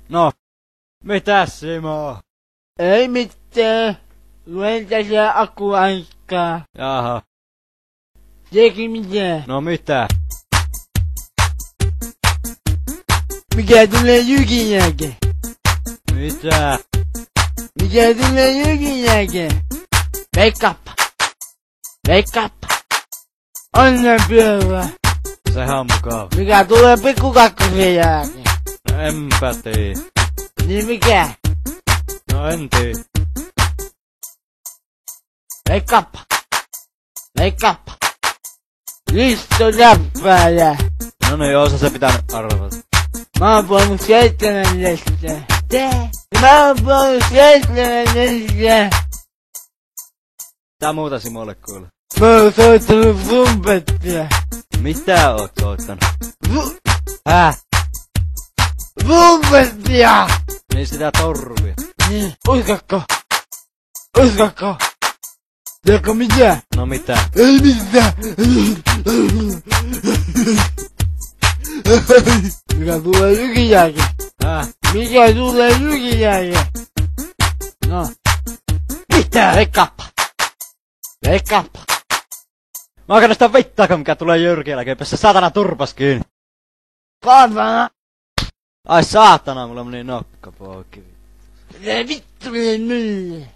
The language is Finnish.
No, mitäs Simo? Ei mitään. Luen tässä akkuaikaa. Jaha. Teki mitään. No mitä? Mikä tulee Jykin jälkeen? Mitä? Mikä tulee Jykin jälkeen? Veikkaappa. Veikkaappa. Onnenpyörä. Sehän on mukava. Mikä tulee Pikku Kakkosen jälkeen? No enpä tii. Niin mikä? No en tii. Veikkaappa. Veikkaappa. Listo läppääjä. No niin, osa se pitänyt arvata. Mä oon puhunut 7 leskeä. Mä oon puhunut 7 leskeä. Tää muuta Simolle kuule. Mä oon soittanut trumpettia. Mitä oot soittanut? Trumpettia! Niin sitä torvia. Niin, uskakko? Uskakko? Tiedätkö mitä? No mitä? Ei mitään! Mikä tulee Jykin jälkeen? Mikä tulee Jykin jälkeen? No. Mitä? Veikkaappa! Veikkaappa! Mä oon sitä vittaako mikä tulee Jyrkin jälkeen, päässä saatana turpas kiinni. Saatana! Ai saatana, mulla meni nokka poikki. Se vittu meni mylle!